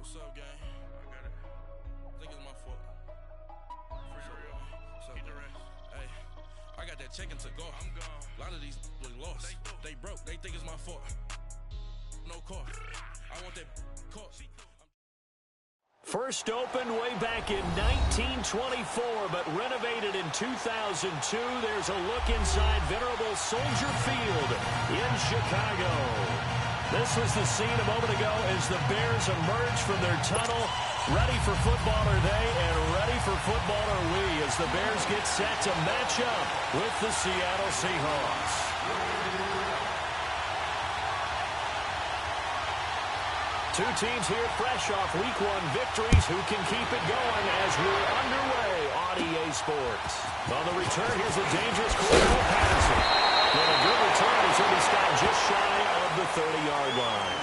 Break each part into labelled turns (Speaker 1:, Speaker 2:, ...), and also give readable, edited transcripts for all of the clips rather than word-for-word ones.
Speaker 1: What's up, gang? I got it. I think it's my fault. Free real. Get the rest. Hey, I got that chicken to go. I'm gone. A lot of these was lost. They broke. They think it's my fault. No car. I want that car.
Speaker 2: First opened way back in 1924, but renovated in 2002. There's a look inside venerable Soldier Field in Chicago. This was the scene a moment ago as the Bears emerged from their tunnel. Ready for football are they, and ready for football are we, as the Bears get set to match up with the Seattle Seahawks. Two teams here fresh off Week 1 victories. Who can keep it going as we're underway on EA Sports? On the return, here's a dangerous quarterback Patterson. With a good return, he's going to be stopped just shy of the 30-yard line.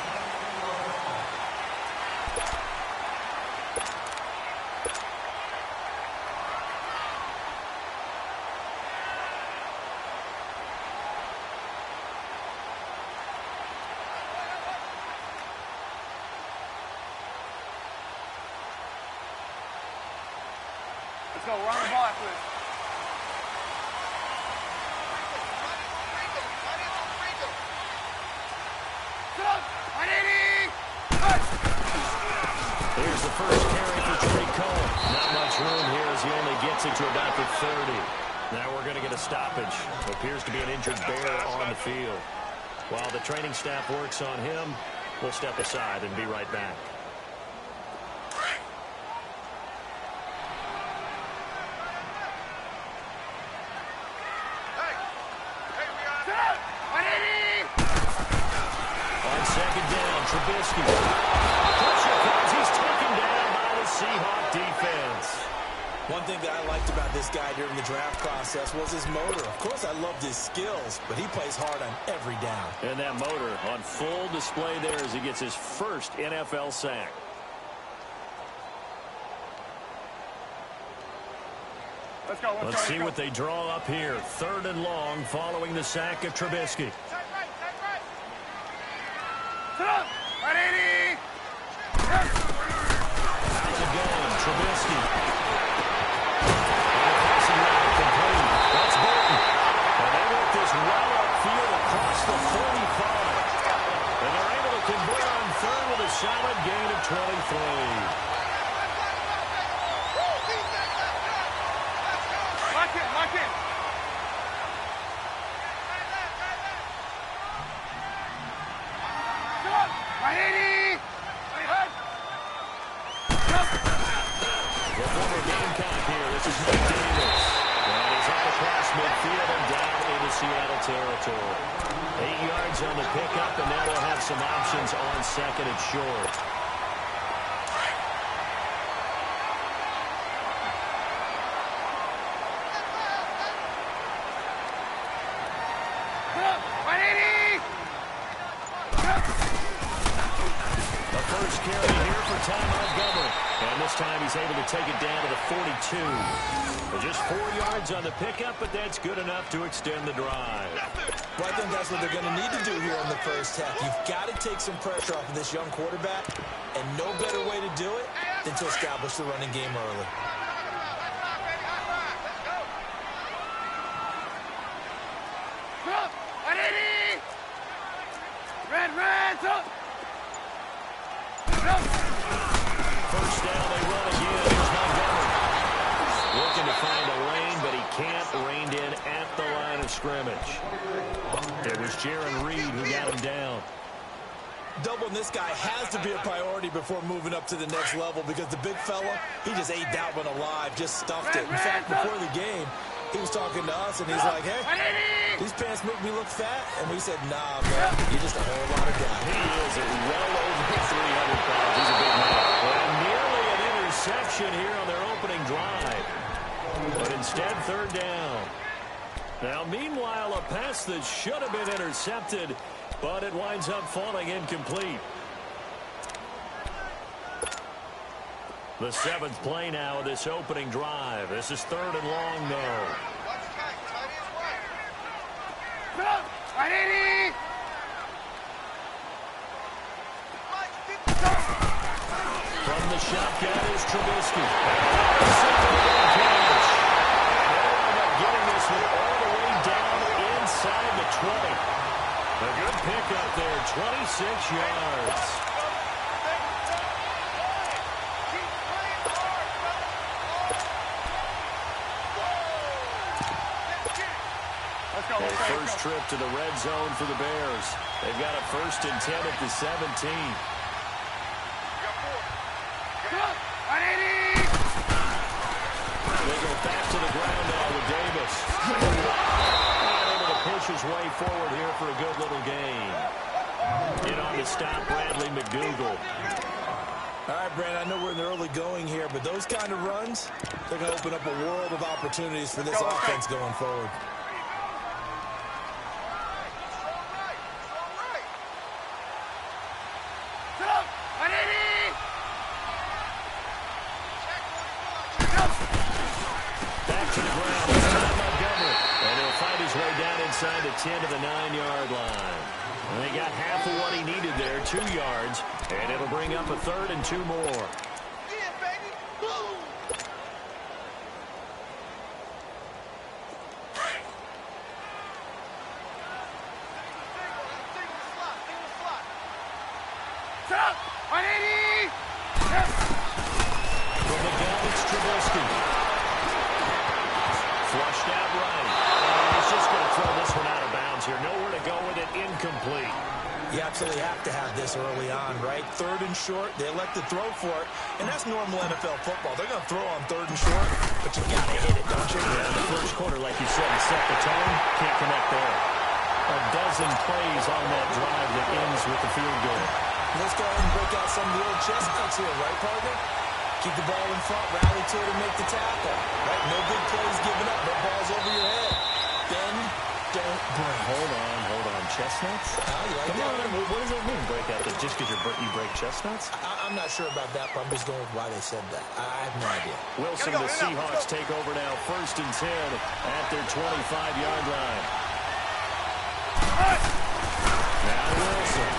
Speaker 3: Let's go. We're on the ball after this.
Speaker 2: Here's the first carry for Trey Cohen. Not much room here as he only gets it to about the 30. Now we're going to get a stoppage. Appears to be an injured Bear on the field. While the training staff works on him, we'll step aside and be right back. Trubisky. Pressure comes. He's taken down by the Seahawks defense.
Speaker 4: One thing that I liked about this guy during the draft process was his motor. Of course, I loved his skills, but he plays hard on every down.
Speaker 2: And that motor on full display there as he gets his first NFL sack. Let's see what they draw up here. 3rd and long following the sack of Trubisky. How's it going? Trubisky. Complete. That's Burton. And they work this well upfield across the 45. And they're able to convert on 3rd with a solid gain of 23.
Speaker 3: Lock in.
Speaker 2: Seattle territory. 8 yards on the pickup, and now they'll have some options on 2nd and short. The first carry here for Ty Montgomery. And this time he's able to take it down to the 42. Just 4 yards on the pickup, but that's good enough to extend the drive.
Speaker 4: Well, I think that's what they're going to need to do here in the first half. You've got to take some pressure off of this young quarterback, and no better way to do it than to establish the running game early.
Speaker 2: First down, they run again. Here's Montgomery. Looking to find a lane, but he can't rein in at the line of scrimmage. It was Jaron Reed who got him down.
Speaker 4: Doubling this guy has to be a priority before moving up to the next level because the big fella, he just ate that one alive, just stuffed it. In fact, before the game, he was talking to us, and he's like, hey, these pants make me look fat. And we said, nah, man, you're just a whole lot of guy.
Speaker 2: He is at well over 300 pounds. He's a big man. And nearly an interception here on their opening drive. But instead, 3rd down. Now, meanwhile, a pass that should have been intercepted, but it winds up falling incomplete. The 7th play now of this opening drive. This is 3rd and long, though. the shotgun is Trubisky. Getting this one all the way down inside the 20. A good pick up there, 26 yards. Their first trip to the red zone for the Bears. They've got a 1st and 10 at the 17. They go back to the ground now with Davis. And able to push his way forward here for a good little gain. In on to stop Bradley McDougal.
Speaker 4: All right, Brandon, I know we're in the early going here, but those kind of runs, they're going to open up a world of opportunities for this offense going forward.
Speaker 2: Inside the 10 to the 9-yard line. And they got half of what he needed there, 2 yards, and it'll bring up a 3rd and 2 more. From the gun, it's Trubisky. Flushed out right. He's just going to throw this one out of bounds here. Nowhere to go with it. Incomplete.
Speaker 4: You absolutely have to have this early on, right? 3rd and short, they elect to throw for it, and that's normal NFL football. They're going to throw on 3rd and short, but you got to hit it, don't you?
Speaker 2: Yeah, in the first quarter, like you said, he set the tone. Can't connect there. A dozen plays on that drive that ends with the field goal.
Speaker 4: Let's go ahead and break out some of the old chestnuts here, right, partner? Keep the ball in front, rally to it, and make the tackle. Right? No big plays given up, no balls over your head. Bend, don't break.
Speaker 2: Hold on. Chestnuts?
Speaker 4: You like
Speaker 2: Come
Speaker 4: that
Speaker 2: on,
Speaker 4: one?
Speaker 2: what does that mean, break out? Just because you break chestnuts?
Speaker 4: I'm not sure about that, but I'm just going with why they said that. I have no idea.
Speaker 2: Wilson, the Seahawks take over now, 1st and 10 at their 25-yard line. Now Wilson.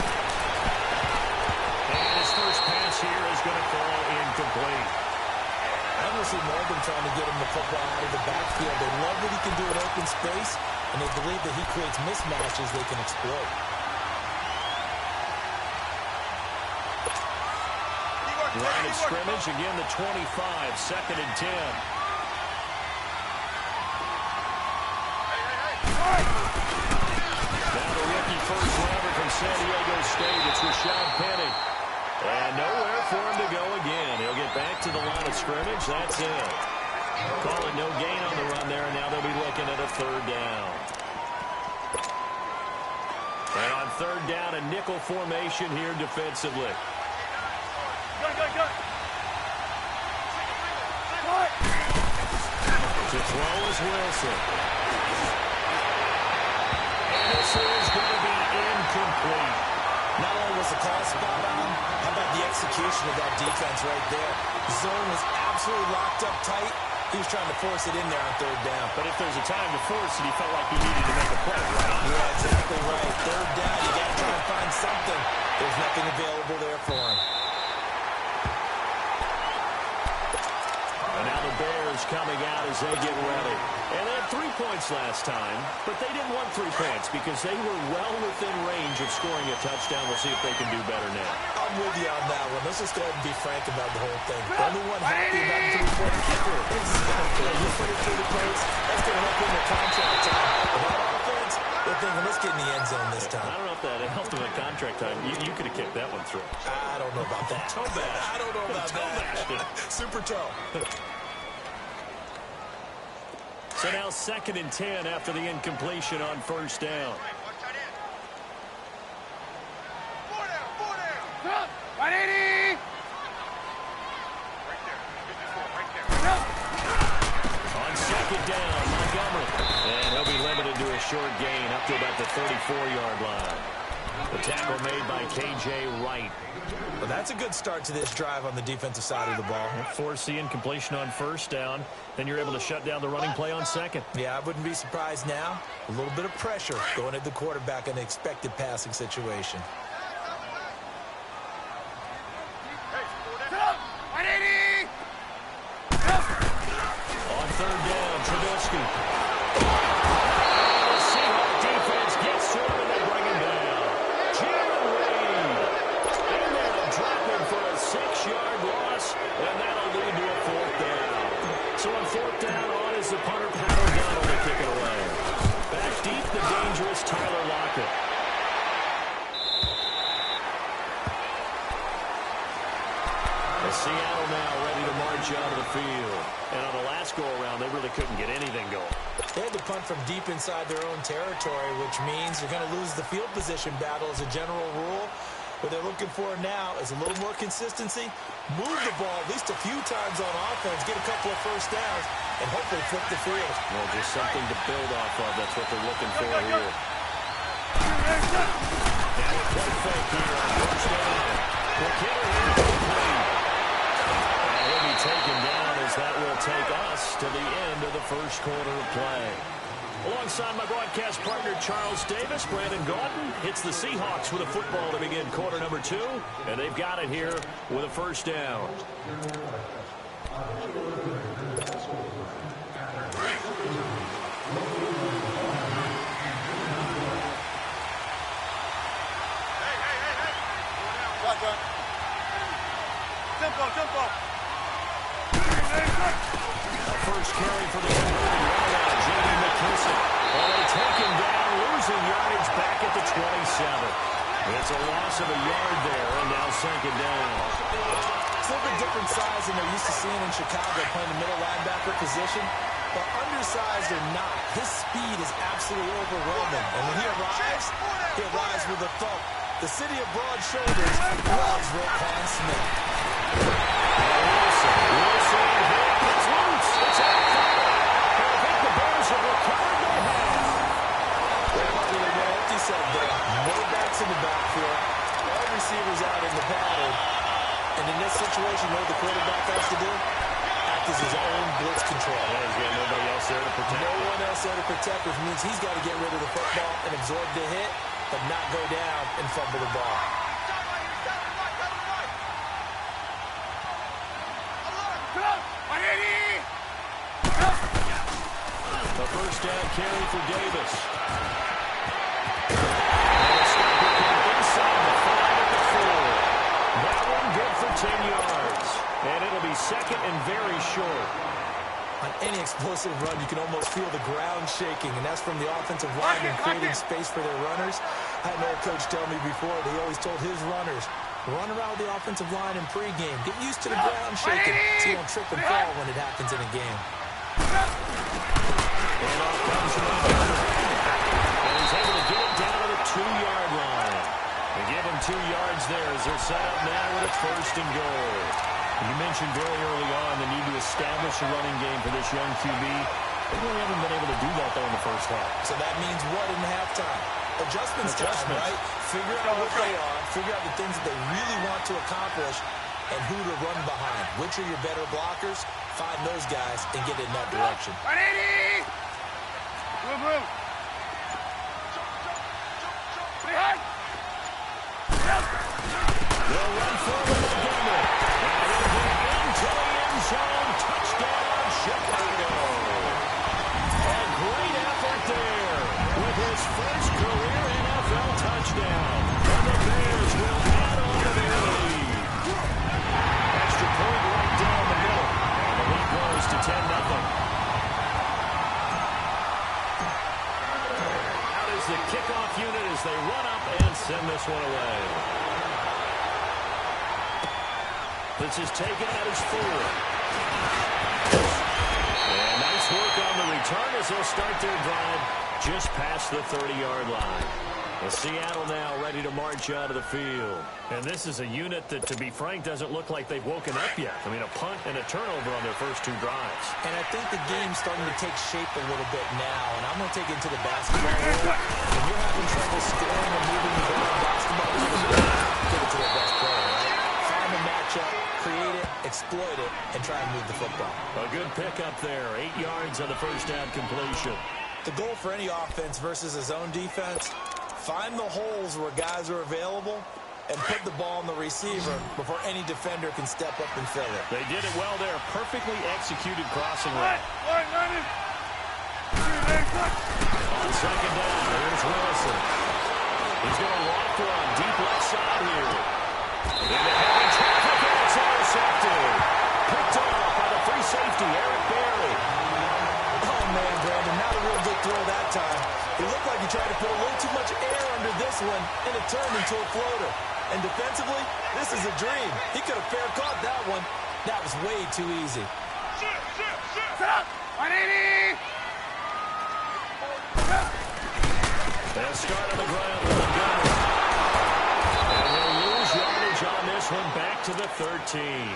Speaker 2: And his first pass here is going to fall incomplete.
Speaker 4: I want to see Morgan trying to get him the football out of the backfield. They love what he can do in open space, and they believe that he creates mismatches they can exploit.
Speaker 2: Line of scrimmage, again the 25, 2nd and 10. Now the rookie first rounder from San Diego State, it's Rashad Penny. And nowhere for him to go again. He'll get back to the line of scrimmage. That's it. Call it no gain on the run there, and now they'll be looking at a 3rd down. And on 3rd down, a nickel formation here defensively. To throw is Wilson. And this is going to be incomplete.
Speaker 4: Not only was the call spot on, how about the execution of that defense right there? The zone was absolutely locked up tight. He was trying to force it in there on 3rd down.
Speaker 2: But if there's a time to force it, he felt like he needed to make a play, right?
Speaker 4: Yeah, exactly right. 3rd down, you got to try and find something. There's nothing available there for him.
Speaker 2: And now the Bears coming out as they get ready. And they had 3 points last time, but they didn't want 3 points because they were well within range of scoring a touchdown. We'll see if they can do better now.
Speaker 4: I'm with you on that one. Let's just go ahead and be frank about the whole thing. The only one happy about the 3-point kicker is you put it through the plates. That's going to help him with contract time. But on offense, they're thinking, let's get in the end zone this time.
Speaker 2: I don't know if that helped him with contract time. You could have kicked that one through.
Speaker 4: I don't know about that.
Speaker 2: Toe bash.
Speaker 4: I don't know about that. Super toe.
Speaker 2: So now 2nd and 10 after the incompletion on 1st down. On 2nd down, Montgomery. And he'll be limited to a short gain up to about the 34-yard line. The tackle made by K.J. Wright.
Speaker 4: Well, that's a good start to this drive on the defensive side of the ball.
Speaker 2: Force the incompletion on 1st down. Then you're able to shut down the running play on 2nd.
Speaker 4: Yeah, I wouldn't be surprised now. A little bit of pressure going at the quarterback in an expected passing situation.
Speaker 2: Trubisky. The Seahawks defense gets to him, and they bring him down. Jalen Reed in there to drop him for a 6-yard loss, and that'll lead to a 4th down. So on 4th down, on is the punter, Pat O'Donnell, to kick it away. Back deep, the dangerous Tyler Lockett. Seattle now ready to march out of the field. And on the last go-around, they really couldn't get anything going.
Speaker 4: They had to punt from deep inside their own territory, which means you're going to lose the field position battle as a general rule. What they're looking for now is a little more consistency, move the ball at least a few times on offense, get a couple of first downs, and hopefully flip the field.
Speaker 2: Well, just something to build off of. That's what they're looking for here. Now a play fake here on first down. McKinnon here to complete. He'll be taken down as that will take us to the end of the first quarter of play. Alongside my broadcast partner, Charles Davis, Brandon Gaudin hits the Seahawks with a football to begin quarter number 2, and they've got it here with a first down.
Speaker 3: Tempo.
Speaker 2: First carry for the J.D. McKissick. Already taken down, losing yardage back at the 27. It's a loss of a yard there, and now second down.
Speaker 4: It's a little bit different size than they're used to seeing in Chicago, playing the middle linebacker position. But undersized or not, his speed is absolutely overwhelming. And when he arrives with a thump. The city of broad shoulders loves Roquan Smith.
Speaker 2: Wilson, it's loose. It's out. And I think the Bears have recovered their half.
Speaker 4: What Empty said there. No backs in the backfield. All receivers out in the pattern. And in this situation, what the quarterback has to do? Act as his own blitz control.
Speaker 2: Yeah, he's got nobody else there to protect.
Speaker 4: No one else there to protect, which means he's got to get rid of the football and absorb the hit, but not go down and fumble the ball.
Speaker 2: The first down carry for Davis. Inside the 5 at the 4. That one good for 10 yards. And it'll be second and very short.
Speaker 4: On any explosive run, you can almost feel the ground shaking, and that's from the offensive linemen creating space for their runners. I had an old coach tell me before that he always told his runners, run around the offensive line in pregame. Get used to the ground shaking so you don't trip and fall when it happens in a game.
Speaker 2: And off comes Robinson. And he's able to get it down to the 2-yard line. They give him 2 yards there as they're set up now with a first and goal. You mentioned very early on the need to establish a running game for this young QB. They really haven't been able to do that, though, in the first half.
Speaker 4: So that means what in halftime? Adjustments time, right? Figure out what they are, figure out the things that they really want to accomplish, and who to run behind. Which are your better blockers? Find those guys and get in that direction.
Speaker 3: Move. Behind.
Speaker 2: They'll run forward Montgomery. And he'll get into the end zone. Touchdown, Chicago. A great effort there with his first career NFL touchdown. And the Bears will add on to their lead. Extra point right down the middle. And the lead goes to 10-0. Out is the kickoff unit as they run up and send this one away. This is taken at his 4. And nice work on the return as they'll start their drive just past the 30-yard line. The Seattle now ready to march out of the field. And this is a unit that, to be frank, doesn't look like they've woken up yet. I mean, a punt and a turnover on their first 2 drives.
Speaker 4: And I think the game's starting to take shape a little bit now. And I'm going to take it into the basketball world. When you're having trouble scoring or moving the ball in basketball, give it to the best player, right? Find the matchup, create it, exploit it, and try and move the football.
Speaker 2: A good pickup there. 8 yards on the first down completion.
Speaker 4: The goal for any offense versus a zone defense, find the holes where guys are available and put the ball on the receiver before any defender can step up and fill it.
Speaker 2: They did it well there. Perfectly executed crossing route. On second down, here's Wilson. He's going to loft one deep left side here. Into heavy traffic, and it's intercepted. Picked off by the free safety, Eric Berry.
Speaker 4: Oh, man, Brandon, not a real good throw that time. It looked like he tried to put a little too much air under this one, and it turned into a floater. And defensively, this is a dream. He could have fair caught that one. That was way too easy.
Speaker 3: Set up! 180!
Speaker 2: They'll start on the ground with the gunner. And they'll lose yardage on this one back to the 13.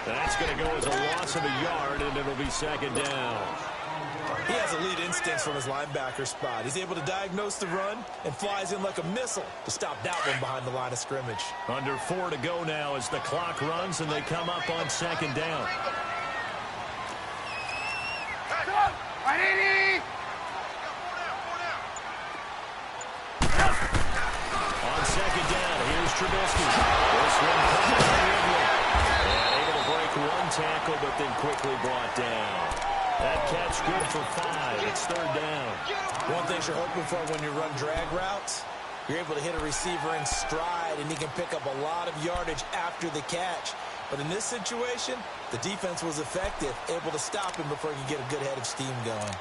Speaker 2: That's going to go as a loss of a yard, and it'll be second down.
Speaker 4: He has elite instincts from his linebacker spot. He's able to diagnose the run and flies in like a missile to stop that one behind the line of scrimmage.
Speaker 2: Under 4 to go now as the clock runs and they come up on second down.
Speaker 3: 180!
Speaker 2: On second down, here's Trubisky. This one coming from Ridley. And able to break one tackle, but then quickly brought down. That catch good for 5. It's third down.
Speaker 4: One thing you're hoping for when you run drag routes, you're able to hit a receiver in stride, and he can pick up a lot of yardage after the catch. But in this situation, the defense was effective, able to stop him before he could get a good head of steam going.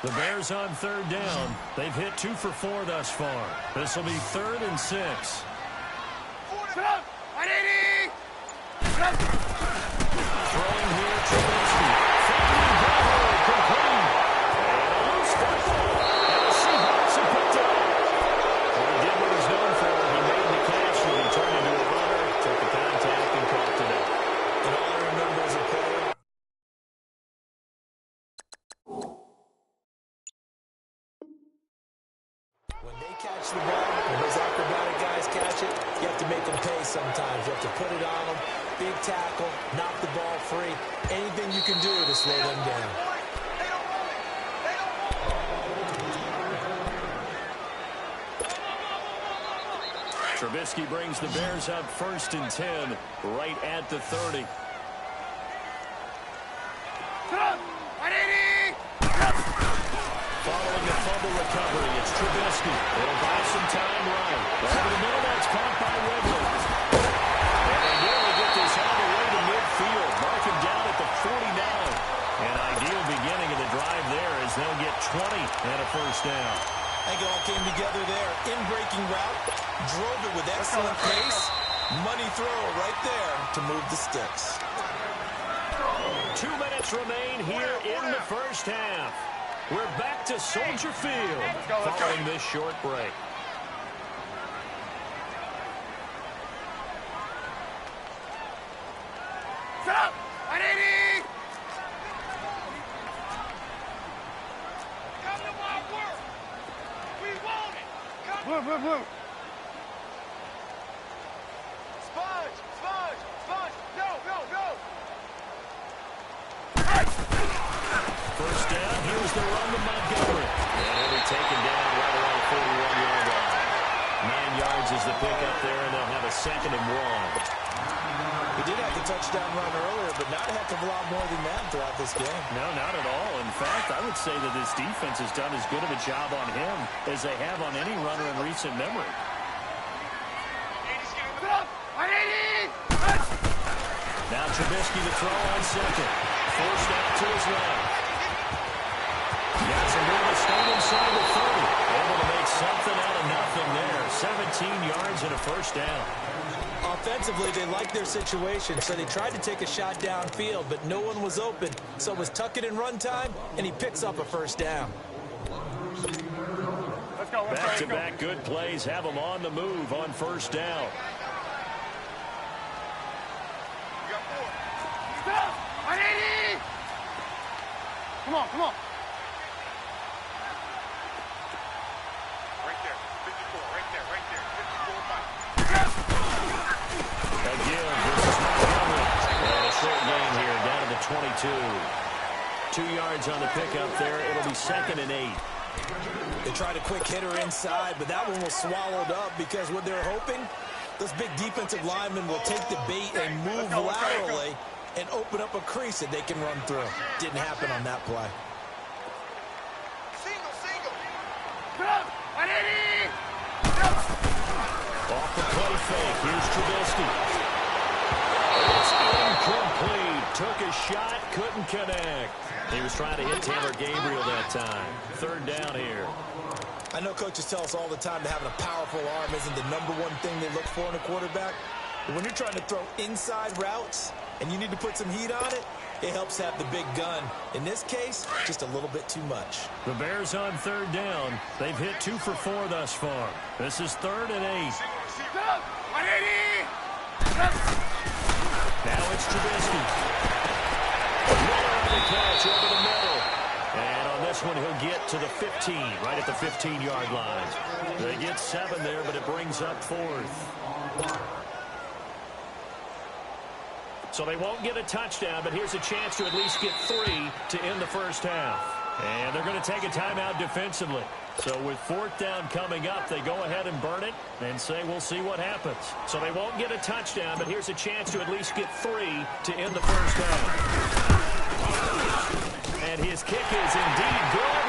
Speaker 2: The Bears on third down. They've hit 2 for 4 thus far. This will be 3rd and 6.
Speaker 3: Set up! 180!
Speaker 2: Throwing here, Trubisky. Faking Bravo, complete. And a loose football. And the Seahawks have picked it up. Well, he did what he's known for. He made the catch when he turned into a runner, took the contact, and caught it up.
Speaker 4: And all I remember as a player, when they catch the ball, when those acrobatic guys catch it, you have to make them pay sometimes. You have to put it on them, big tackle, knock the ball free. Anything you can do to slow them down.
Speaker 2: Trubisky brings the Bears up 1st and 10, right at the 30.
Speaker 3: Set up! 180!
Speaker 2: Following the fumble recovery, it's Trubisky. It'll buy some time right. Over the middle, that's caught by Ridley. And they nearly get this all the way to midfield. Mark him down at the 49. An ideal beginning of the drive there as they'll get 20 and a first down.
Speaker 4: I think it all came together there. In-breaking route, drove it with excellent pace. Money throw right there to move the sticks.
Speaker 2: 2 minutes remain here in the first half. We're back to Soldier Field following this short break.
Speaker 3: Set up! 180! Come to my work! We want it! Blue! Sponge! No!
Speaker 2: First down, here's the run to Montgomery. And he'll be taken down right around the 41-yard line. 9 yards is the pickup there, and they'll have a 2nd and 1.
Speaker 4: He did have the touchdown run earlier, but not a heck of a lot more than that throughout this game.
Speaker 2: No, not at all. In fact, I would say that this defense has done as good of a job on him as they have on any runner in recent memory.
Speaker 3: Set up! 180!
Speaker 2: Now Trubisky to throw on second. Forced out to his left. Got some room to stay inside the 30. Able to make something out of nothing there. 17 yards and a first down.
Speaker 4: Offensively, they liked their situation, so they tried to take a shot downfield, but no one was open. So it was tuck it in run time, and he picks up a first down.
Speaker 3: Let's go.
Speaker 2: Back-to-back good plays have them on the move on first down.
Speaker 3: Stop! 180! Come on. Right there. 54, right there. 54 back.
Speaker 2: Again, this is Montgomery. And a short gain here, down to the 22. 2 yards on the pickup there. It'll be 2nd and 8.
Speaker 4: They tried a quick hitter inside, but that one was swallowed up because what they're hoping Those big defensive linemen will take the bait and move laterally and open up a crease that they can run through. Didn't happen on that play.
Speaker 2: Off the play fake. Here's Trubisky. It's incomplete. Took a shot, couldn't connect. He was trying to hit Taylor Gabriel that time. Third down here.
Speaker 4: I know coaches tell us all the time that having a powerful arm isn't the number one thing they look for in a quarterback. But when you're trying to throw inside routes and you need to put some heat on it, it helps have the big gun. In this case, just a little bit too much.
Speaker 2: The Bears on third down. They've hit 2 for 4 thus far. This is 3rd and 8. Now it's Trubisky. Miller on the catch over the middle. And on this one, he'll get to the 15, right at the 15-yard line. They get 7 there, but it brings up 4th. So they won't get a touchdown, but here's a chance to at least get 3 to end the first half. And they're going to take a timeout defensively. So with 4th down coming up, they go ahead and burn it and say we'll see what happens. So they won't get a touchdown, but here's a chance to at least get 3 to end the first half. And his kick is indeed good.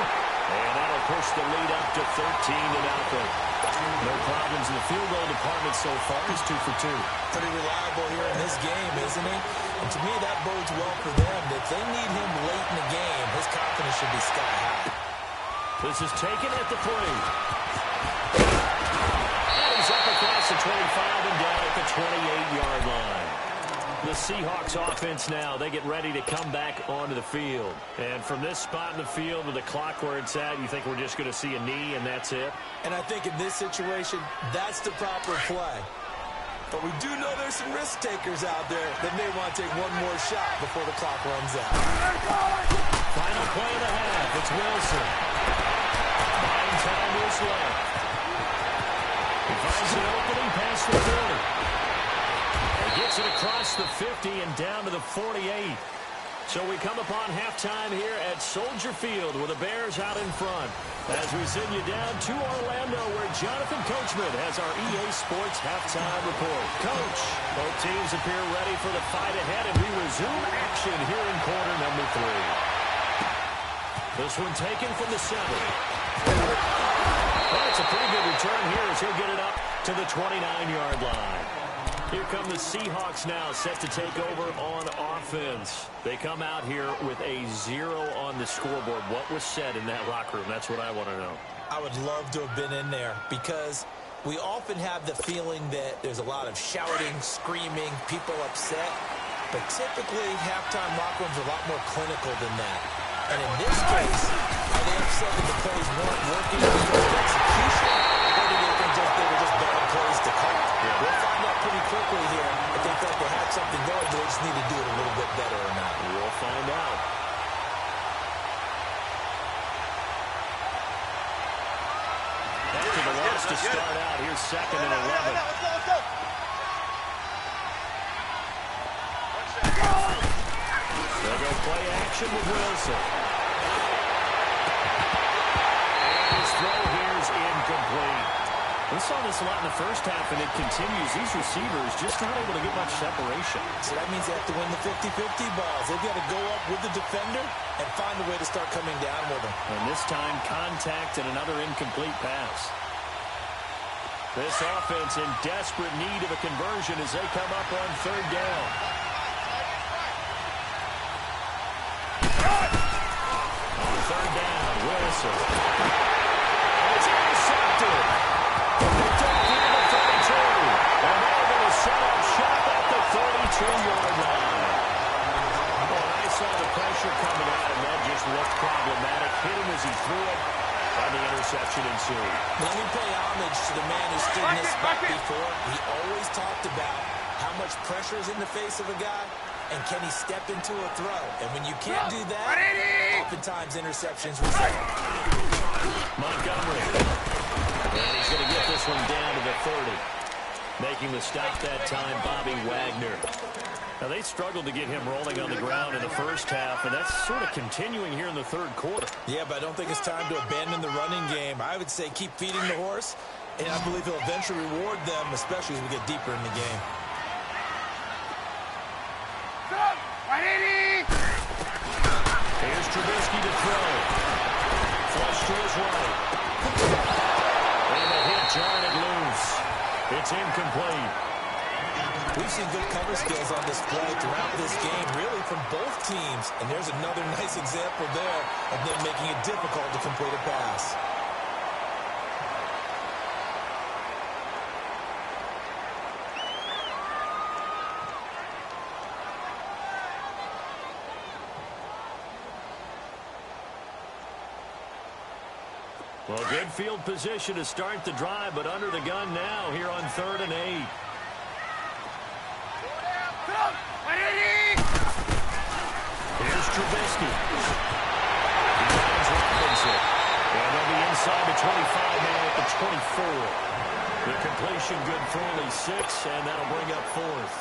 Speaker 2: And that'll push the lead up to 13-0. No problems in the field goal department so far. He's 2 for 2.
Speaker 4: Pretty reliable here in this game, isn't he? And to me, that bodes well for them. If they need him late in the game, his confidence should be sky high.
Speaker 2: This is taken at the 3. And he's up across the 25 and down at the 28-yard line. The Seahawks offense now, they get ready to come back onto the field. And from this spot in the field with the clock where it's at, you think we're just going to see a knee and that's it?
Speaker 4: And I think in this situation, that's the proper play. But we do know there's some risk takers out there that may want to take one more shot before the clock runs out.
Speaker 2: Final play of the half. It's Wilson. 9 time is left. He finds an opening past the 40. And gets it across the 50 and down to the 48. So we come upon halftime here at Soldier Field with the Bears out in front. As we send you down to Orlando where Jonathan Coachman has our EA Sports halftime report. Coach, both teams appear ready for the fight ahead, and we resume action here in quarter number 3. This one taken from the 7. Well, it's a pretty good return here as he'll get it up to the 29-yard line. Here come the Seahawks now, set to take over on offense. They come out here with a 0 on the scoreboard. What was said in that locker room? That's what I want to know.
Speaker 4: I would love to have been in there because we often have the feeling that there's a lot of shouting, screaming, people upset. But typically, halftime locker rooms are a lot more clinical than that. And in this case, are they upset that the plays weren't working because of execution? Or do they think they were just bad plays to call? Yeah. We'll find out pretty quickly here if they felt they had something going, but they just need to do it a little bit better or not.
Speaker 2: We'll find out. After the loss to start out, here's 2nd and 11.
Speaker 3: Let's go.
Speaker 2: They'll go play action with Wilson. And his throw here is incomplete. We saw this a lot in the first half, and it continues. These receivers just not able to get much separation.
Speaker 4: So that means they have to win the 50-50 balls. They've got to go up with the defender and find a way to start coming down with them.
Speaker 2: And this time, contact and another incomplete pass. This offense in desperate need of a conversion as they come up on 3rd down. On 3rd down, Wilson. It's intercepted. Picked up near the 32. And they're going to set up shop at the 32-yard line. Well, I saw the pressure coming out, and that just looked problematic. Hit him as he threw it, and the interception ensued.
Speaker 4: Let me pay homage to the man who stood in this spot before. He always talked about how much pressure is in the face of a guy, and can he step into a throw. And when you can't do that, oftentimes interceptions result.
Speaker 2: Montgomery. And he's going to get this one down to the 30. Making the stop that time, Bobby Wagner. Now, they struggled to get him rolling on the ground in the first half, and that's sort of continuing here in the 3rd quarter.
Speaker 4: Yeah, but I don't think it's time to abandon the running game. I would say keep feeding the horse And I believe he'll eventually reward them, especially as we get deeper in the game.
Speaker 2: Here's Trubisky to throw. Flush to his right. And a hit, jarring it loose. It's incomplete.
Speaker 4: We've seen good cover skills on display throughout this game, really from both teams. And there's another nice example there of them making it difficult to complete a pass.
Speaker 2: Well, good field position to start the drive, but under the gun now here on 3rd and 8. Here's Trubisky. He finds Robinson. And they'll be inside the 25 now at the 24. The completion good for only 6, and that'll bring up 4th.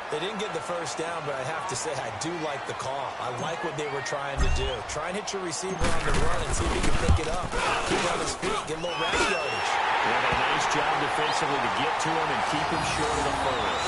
Speaker 4: They didn't get the first down, but I have to say I do like the call. I like what they were trying to do. Try and hit your receiver on the run and see if he can pick it up. Keep on his feet, get a little rack yardage.
Speaker 2: Yeah, a nice job defensively to get to him and keep him short of the first.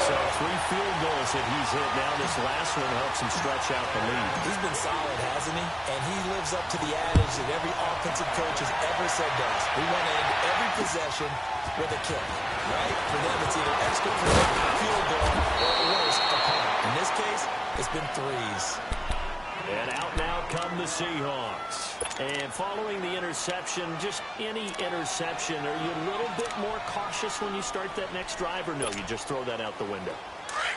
Speaker 2: So 3 field goals that he's hit now. This last one helps him stretch out the lead.
Speaker 4: He's been solid, hasn't he? And he lives up to the adage that every offensive coach has ever said to us. We want to end every possession with a kick, right? For them, it's either extra point, field goal, or worse, a punt. In this case, it's been 3s.
Speaker 2: And out now come the Seahawks. And following the interception, just any interception, are you a little bit more cautious when you start that next drive, or no, you just throw that out the window?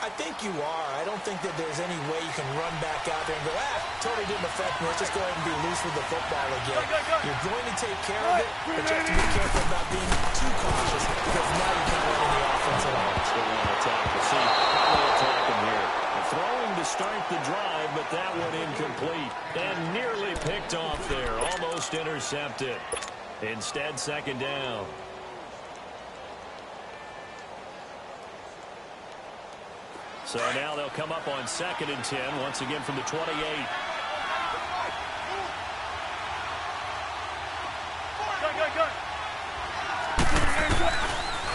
Speaker 4: I think you are. I don't think that there's any way you can run back out there and go, totally didn't affect me. Let's just go ahead and be loose with the football again. You're going to take care of it, but you have to be careful about being too cautious because now you can't run any offense at all.
Speaker 2: Still want to attack. We'll see how they attack him here. Throwing to start the drive, but that one incomplete. And nearly picked off there. Almost intercepted. Instead, 2nd down. So now they'll come up on 2nd and 10, once again from the 28.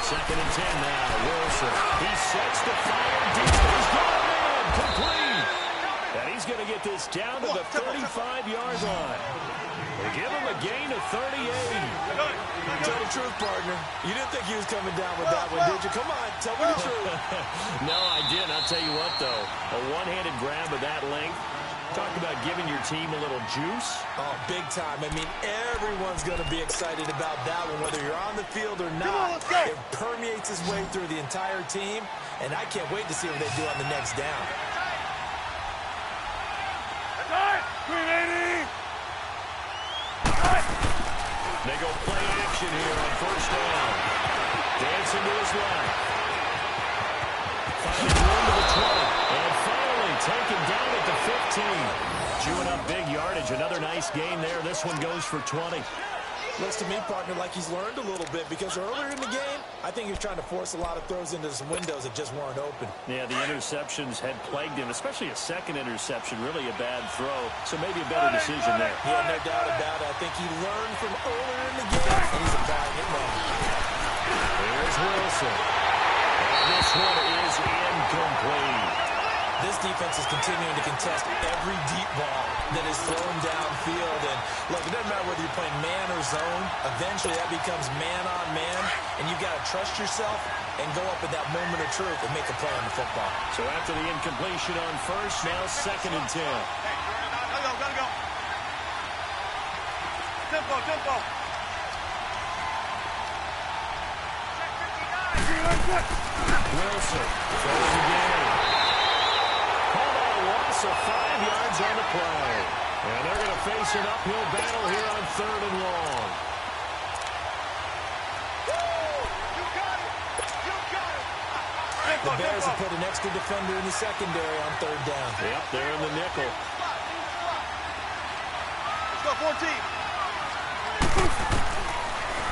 Speaker 2: 2nd and 10 now. Wilson. He sets the fire deep. He's got it. Complete. And he's going to get this down to the 35-yard line. They give him a gain of 38.
Speaker 4: Tell the truth, partner. You didn't think he was coming down with that one, did you? Come on, tell me the truth.
Speaker 2: No, I didn't. I'll tell you what, though. A one-handed grab of that length. Talk about giving your team a little juice.
Speaker 4: Oh, big time. I mean, everyone's going to be excited about that one, whether you're on the field or not. It permeates its way through the entire team, and I can't wait to see what they do on the next down.
Speaker 2: They go play action here on 1st down. Dancing to his left. Finding room to the 20. And finally taken down at the 15. Chewing up big yardage. Another nice gain there. This one goes for 20.
Speaker 4: Looks to me, partner, like he's learned a little bit because earlier in the game, I think he was trying to force a lot of throws into some windows that just weren't open.
Speaker 2: Yeah, the interceptions had plagued him, especially a second interception, really a bad throw. So maybe a better decision there.
Speaker 4: Yeah, no doubt about it. I think he learned from earlier in the game, and he's applying it now.
Speaker 2: There's Wilson. And this one is incomplete.
Speaker 4: This defense is continuing to contest every deep ball that is thrown downfield. And, look, it doesn't matter whether you're playing man or zone. Eventually, that becomes man-on-man, and you've got to trust yourself and go up at that moment of truth and make a play on the football.
Speaker 2: So after the incompletion on 1st, now 2nd and 10.
Speaker 3: Gotta go. Tempo.
Speaker 2: Wilson throws again. So 5 yards on the play. And they're going to face an uphill battle here on 3rd and long.
Speaker 4: The Bears have put an extra defender in the secondary on 3rd down.
Speaker 2: Yep, they're in the nickel.
Speaker 3: Let's go, 14.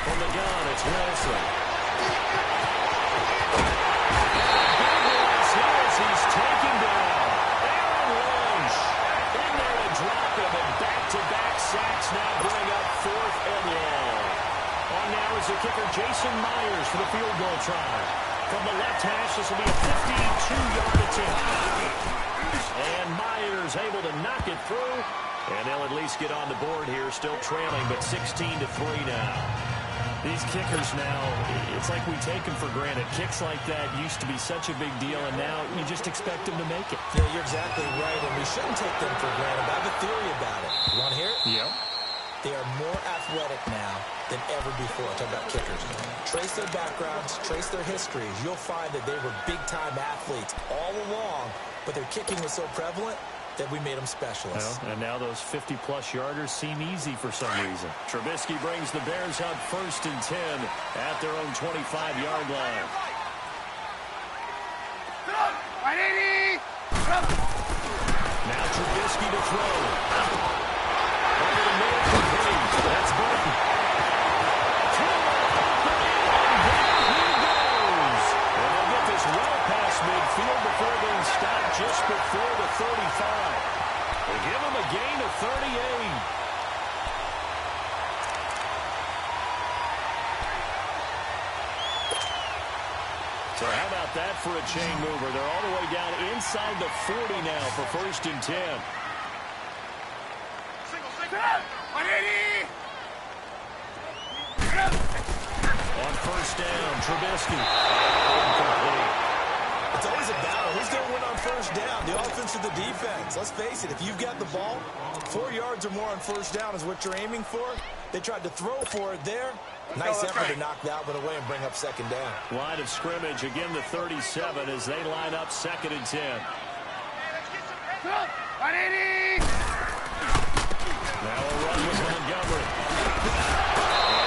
Speaker 2: From the gun, it's Wilson. He's taken down. Drop him, and back-to-back sacks now bring up 4th and long. On now is the kicker, Jason Myers, for the field goal try. From the left hash, this will be a 52-yard attempt. And Myers able to knock it through. And they'll at least get on the board here, still trailing, but 16-3 now. These kickers now, it's like we take them for granted. Kicks like that used to be such a big deal, and now you just expect them to make it.
Speaker 4: Yeah, you're exactly right, and we shouldn't take them for granted. But I have a theory about it. You want to hear it?
Speaker 2: Yep.
Speaker 4: They are more athletic now than ever before. I'm talking about kickers. Trace their backgrounds, trace their histories. You'll find that they were big-time athletes all along, but their kicking was so prevalent that we made them specialists.
Speaker 2: Well, and now those 50-plus yarders seem easy for some reason. Trubisky brings the Bears up 1st and 10 at their own 25-yard line. Now Trubisky to throw. Over the middle, complete. That's Burton. And there he goes. And they'll get this well past midfield before being stopped just before the 35. They give him a gain of 38. So how about that for a chain mover? They're all the way down inside the 40 now for 1st and 10. On 1st down, Trubisky. Incomplete.
Speaker 4: It's always a battle. Who's going to win on 1st down, the offense or the defense? Let's face it, if you've got the ball, 4 yards or more on 1st down is what you're aiming for. They tried to throw for it there. Nice effort to knock that one away and bring up 2nd down.
Speaker 2: Line of scrimmage, again the 37 as they line up 2nd and 10. Now a run with Montgomery.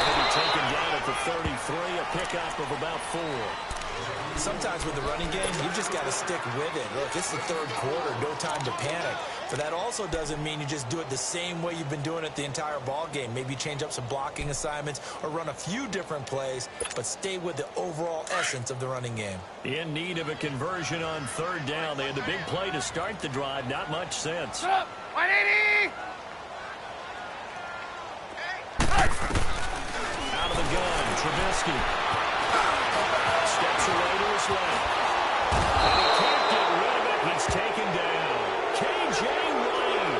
Speaker 2: He'll be taken down at the 33, a pickup of about 4.
Speaker 4: Sometimes with the running game, you just got to stick with it. Look, it's the 3rd quarter, no time to panic. But that also doesn't mean you just do it the same way you've been doing it the entire ball game. Maybe change up some blocking assignments or run a few different plays, but stay with the overall essence of the running game.
Speaker 2: In need of a conversion on 3rd down. They had the big play to start the drive, not much sense.
Speaker 3: 180!
Speaker 2: Out of the gun, Trubisky. Steps away to his left. And he can't get rid of it. He's taken down. K.J. Wright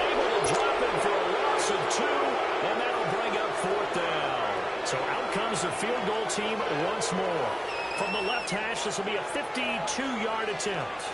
Speaker 2: able to drop him for a loss of 2, and that'll bring up 4th down. So out comes the field goal team once more. From the left hash, this will be a 52-yard attempt.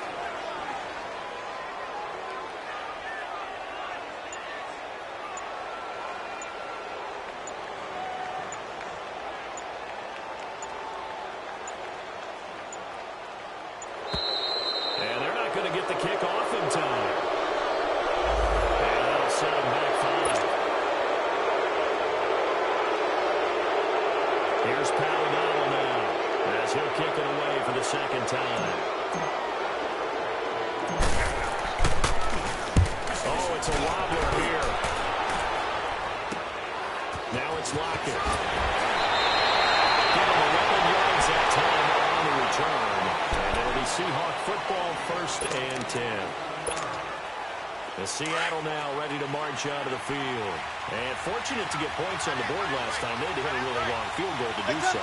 Speaker 2: Seattle now ready to march out of the field. And fortunate to get points on the board last time. They had to hit a really long field goal to do so.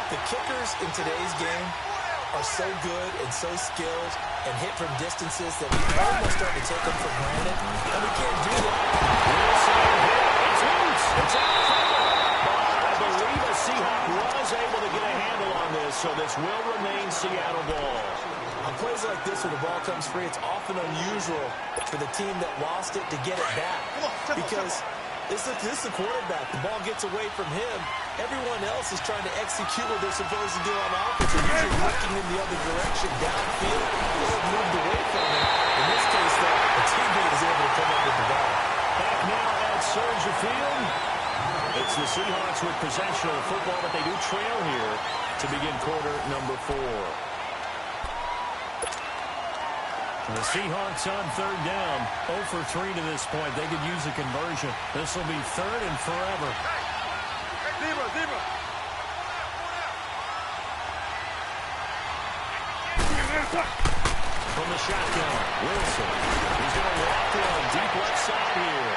Speaker 4: The kickers in today's game are so good and so skilled and hit from distances that we almost start to take them for granted. And we can't do that.
Speaker 2: It's loose. It's out front. But I believe a Seahawk was able to get a handle on this, so this will remain Seattle ball.
Speaker 4: On plays like this, when the ball comes free, it's often unusual for the team that lost it to get it back. Because this is the quarterback. The ball gets away from him. Everyone else is trying to execute what they're supposed to do on offense. They're usually looking in the other direction, downfield, or moved away from it. In this case, though, the teammate is able to come up with the ball.
Speaker 2: Back now at Soldier Field. It's the Seahawks with possession of the football, but they do trail here to begin quarter number 4. The Seahawks on 3rd down, 0 for 3 to this point. They could use a conversion. This will be 3rd and forever. From the shotgun, Wilson. He's going to walk one deep left side here.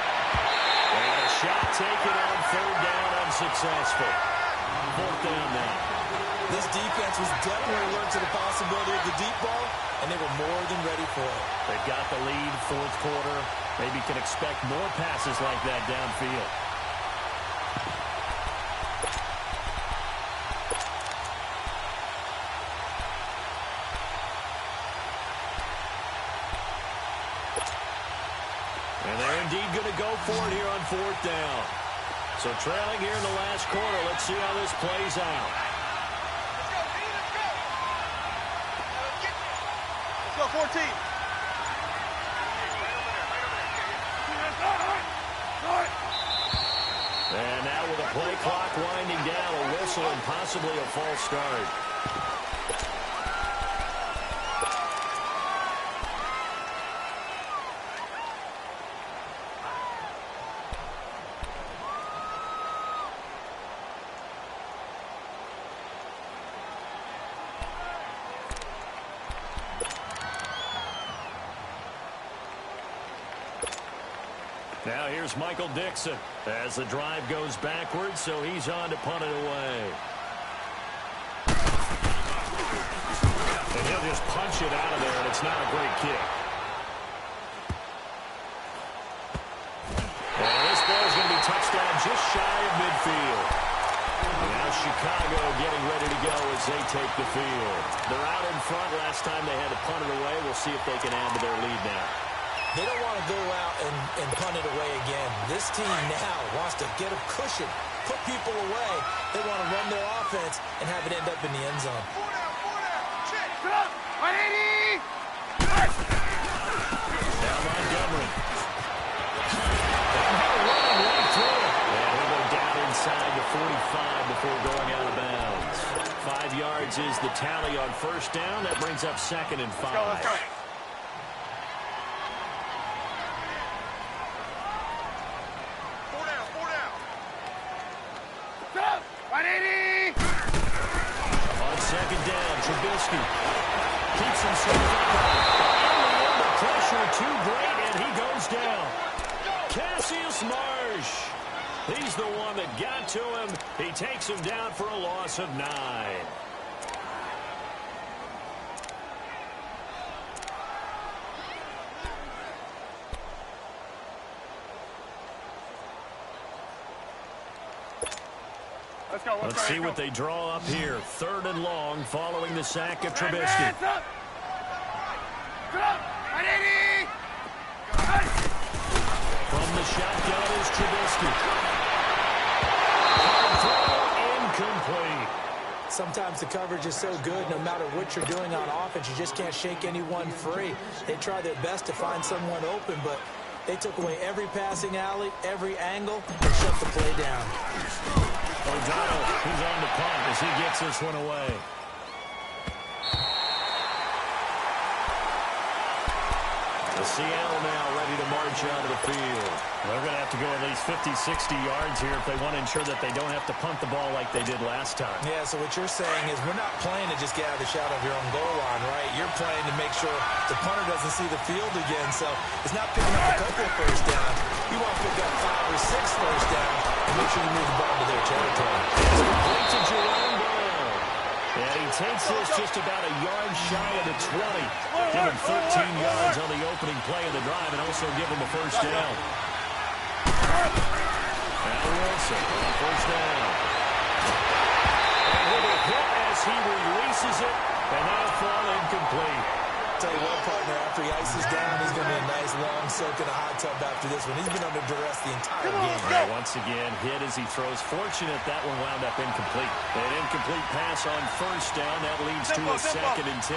Speaker 2: And a shot taken on 3rd down, unsuccessful. fourth down now.
Speaker 4: This defense was definitely alert to the possibility of the deep ball, and they were more than ready for it.
Speaker 2: They've got the lead, fourth quarter. Maybe can expect more passes like that downfield. And they're indeed going to go for it here on fourth down. So trailing here in the last quarter. Let's see how this plays out.
Speaker 3: Let's go, 14.
Speaker 2: And now with the play clock winding down, a whistle and possibly a false start. Now here's Michael Dixon as the drive goes backwards, so he's on to punt it away. And he'll just punch it out of there, and it's not a great kick. And this ball's going to be touched down just shy of midfield. And now Chicago getting ready to go as they take the field. They're out in front. Last time they had to punt it away. We'll see if they can add to their lead now.
Speaker 4: They don't want to go out and punt it away again. This team now wants to get a cushion, put people away. They want to run their offense and have it end up in the end zone.
Speaker 3: Now
Speaker 2: Montgomery. Running right through it. And he'll go down inside the 45 before going out of bounds. 5 yards is the tally on first down. That brings up second and 5.
Speaker 3: Let's go.
Speaker 2: On second down, Trubisky keeps himself up. The pressure too great, and he goes down. Cassius Marsh. He's the one that got to him. He takes him down for a loss of 9. Let's see what they draw up here. Third and long following the sack of Trubisky. From the shotgun is Trubisky. Incomplete.
Speaker 4: Sometimes the coverage is so good, no matter what you're doing on offense, you just can't shake anyone free. They try their best to find someone open, but they took away every passing alley, every angle, and shut the play down.
Speaker 2: O'Donnell, who's on the punt as he gets this one away. So Seattle now ready to march out of the field. They're going to have to go at least 50, 60 yards here if they want to ensure that they don't have to punt the ball like they did last time.
Speaker 4: Yeah, so what you're saying is we're not playing to just get out of the shadow of your own goal line, right? You're playing to make sure the punter doesn't see the field again, so it's not picking up a couple of first down. You want to pick up 5 or 6 first down and make sure you move the ball to their territory.
Speaker 2: It's complete to Jerome Brown. And he takes this just about a yard shy of the 20. Give him 13 yards on the opening play of the drive and also give him a first down. Now Wilson on first down. And with a hit as he releases it, and that'll fall incomplete.
Speaker 4: Tell you what, partner, after he ices down, he's going to be a nice long soak in a hot tub after this one. He's been under duress the entire game.
Speaker 2: Right, once again, hit as he throws. Fortunate that one wound up incomplete. An incomplete pass on first down. That leads to a second and 10.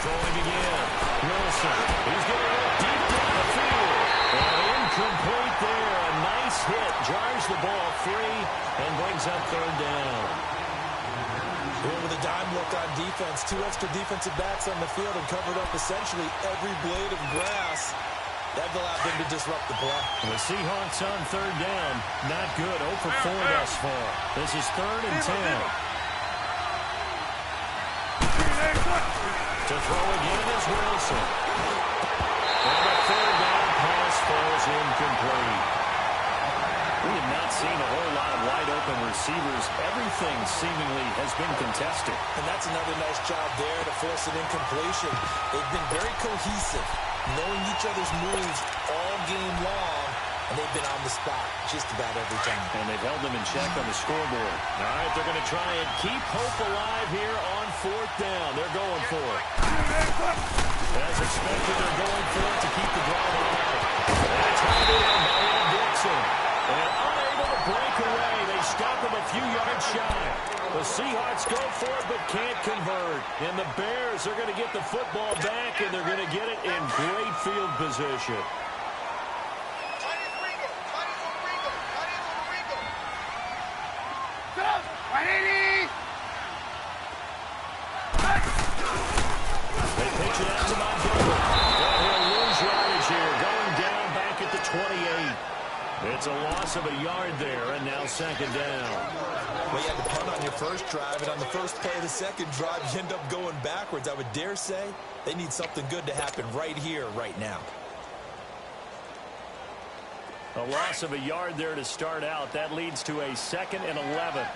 Speaker 2: Throwing again. Wilson. He's going to look deep down the field. And incomplete there. A nice hit. Jars the ball free and brings up third down.
Speaker 4: Going with a dime look on defense. 2 extra defensive backs on the field and covered up essentially every blade of grass. That allowed them to disrupt the play.
Speaker 2: The Seahawks on third down. Not good. 0 for 4 thus far. This is third and 10. To throw again is Wilson. And the third down pass falls incomplete. We have not seen a whole lot of wide open open receivers. Everything seemingly has been contested.
Speaker 4: And that's another nice job there to force an incompletion. They've been very cohesive, knowing each other's moves all game long, and they've been on the spot just about every time.
Speaker 2: And they've held them in check on the scoreboard. All right, they're going to try and keep hope alive here on 4th down. They're going for it. As expected, they're going for it to keep the drive alive. That's how they are by Dixon. And unable to break away. They stop him a few yards shy. The Seahawks go for it but can't convert. And the Bears are going to get the football back, and they're going to get it in great field position. They pitch it out to Montgomery. Well, he'll lose yardage here, going down back at the 28. It's a loss of a yard there, and now 2nd down.
Speaker 4: Well, you had to punt on your first drive, and on the first play of the second drive, you end up going backwards. I would dare say they need something good to happen right here, right now.
Speaker 2: A loss of a yard there to start out. That leads to a 2nd and 11.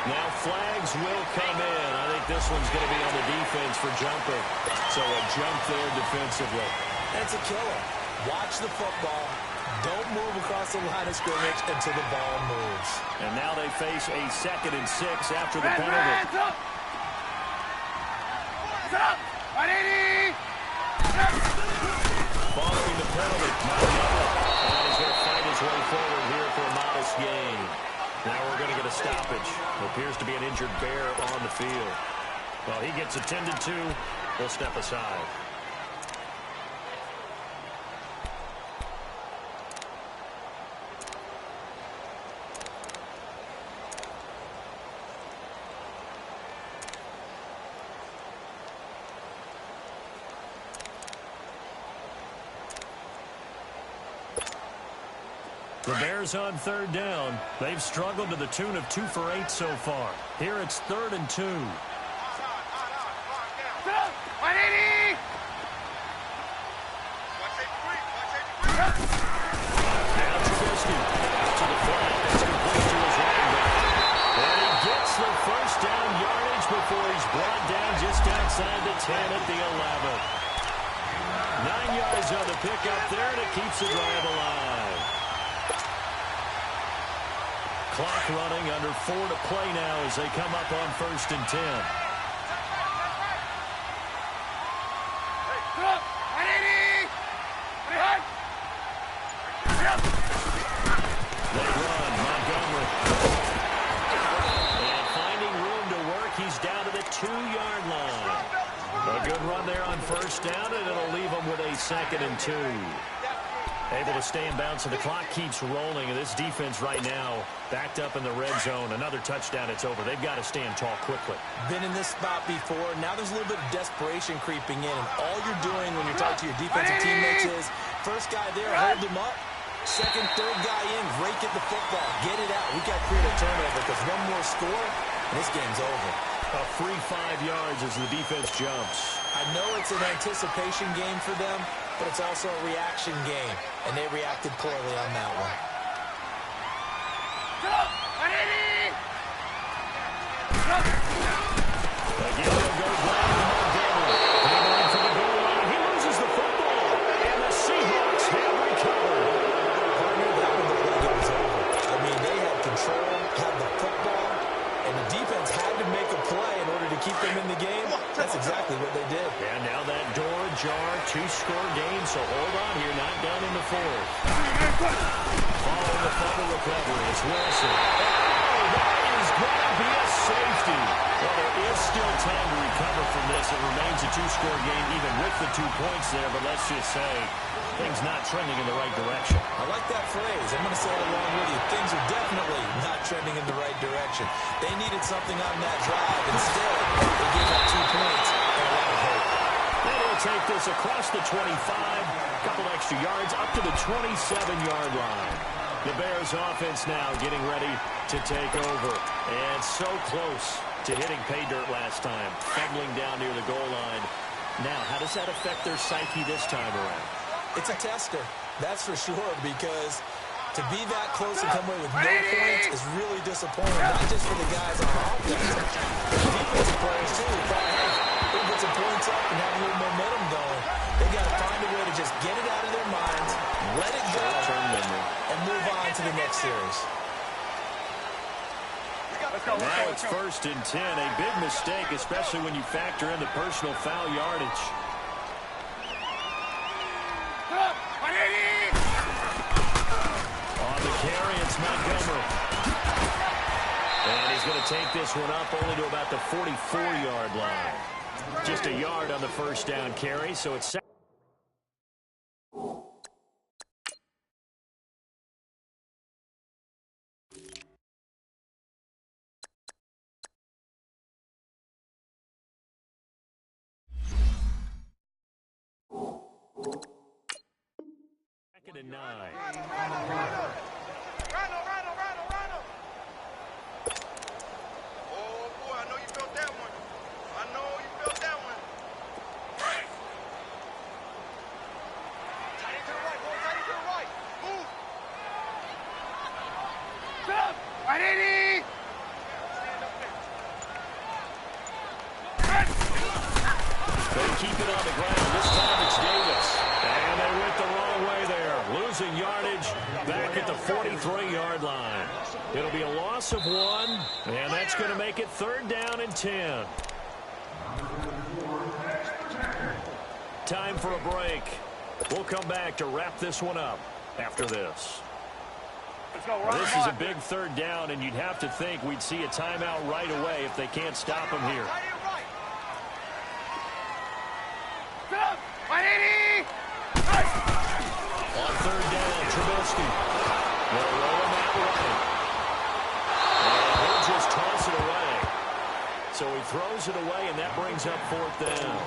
Speaker 2: Now flags will come in. I think this one's going to be on the defense for jumping. So a jump there defensively.
Speaker 4: That's a killer. Watch the football. Don't move across the line of scrimmage until the ball moves.
Speaker 2: And now they face a 2nd and 6 after the penalty. Following the penalty, and he's going to fight his way forward here for a modest gain. Now we're going to get a stoppage. It appears to be an injured Bear on the field. Well, he gets attended to. He'll step aside. The Bears on 3rd down. They've struggled to the tune of 2 for 8 so far. Here it's 3rd and 2. Now Trubisky to the flat. That's complete to his running back. And he gets the first down yardage before he's brought down just outside the 10 at the 11. 9 yards on the pickup there, and it keeps the drive alive. Clock running, under 4 to play now as they come up on 1st and 10. They run, Montgomery. And finding room to work, he's down to the 2-yard line. A good run there on 1st down, and it'll leave him with a 2nd and 2. Able to stay in bounds, so the clock keeps rolling. And this defense right now backed up in the red zone. Another touchdown, it's over. They've got to stand tall quickly.
Speaker 4: Been in this spot before. Now there's a little bit of desperation creeping in. And all you're doing when you're talking to your defensive teammates is, first guy there, hold him up. Second, third guy in, rake at the football. Get it out. We got to create a turnover because one more score, and this game's over.
Speaker 2: A free 5 yards as the defense jumps.
Speaker 4: I know it's an anticipation game for them, but it's also a reaction game, and they reacted poorly on that one.
Speaker 2: Again, they'll go ground to Montgomery. Going for the goal line. He loses the football, and the Seahawks have recovered.
Speaker 4: Partner, that one looked like it was over. I mean, they had control, had the football, and the defense had to make a play in order to keep them in the game. That's exactly what they did.
Speaker 2: And now that door ajar, 2-score game, so hold on here, not down in the 4th. Following the fumble recovery, it's Wilson. Oh, that is going to be a safety. Well, there is still time to recover from this. It remains a 2-score game, even with the 2 points there, but let's just say things not trending in the right direction.
Speaker 4: I like that phrase. I'm going to say it along with you. Things are definitely not trending in the right direction. They needed something on that drive. Instead, they gave up 2 points and a lot of hope.
Speaker 2: And he'll take this across the 25, a couple extra yards, up to the 27-yard line. The Bears offense now getting ready to take over. And so close to hitting pay dirt last time. Fumbling down near the goal line. now. How does that affect their psyche this time around?
Speaker 4: It's a tester, that's for sure, because to be that close and come away with no points is really disappointing, not just for the guys on offense, but the defensive players too. Who thought, hey, we can get some points up and have a little momentum going. They got to find a way to just get it out of their minds, let it go, and move on to the next series.
Speaker 2: Now it's 1st and 10. A big mistake, especially when you factor in the personal foul yardage. On the carry, it's Montgomery. And he's going to take this one up only to about the 44-yard line. Just a yard on the first down carry, so it's second. Second and 9.
Speaker 3: Oh, boy, I know you felt that one. I know you felt that one. Tight end to the right, boy. Tight end to the right. Move. Stop. Right, Eddie. Stand up there.
Speaker 2: They keep it on the ground. This time it's Davis. And they went the wrong way there. Losing yardage back at the 43-yard line. It'll be a loss of 1, and that's going to make it 3rd down and 10. Time for a break. We'll come back to wrap this one up after this. This is a big 3rd down, and you'd have to think we'd see a timeout right away if they can't stop him here. On 3rd down, Trubisky. They'll roll him out right. And he'll just toss it away. So he throws it away, and that brings up 4th down.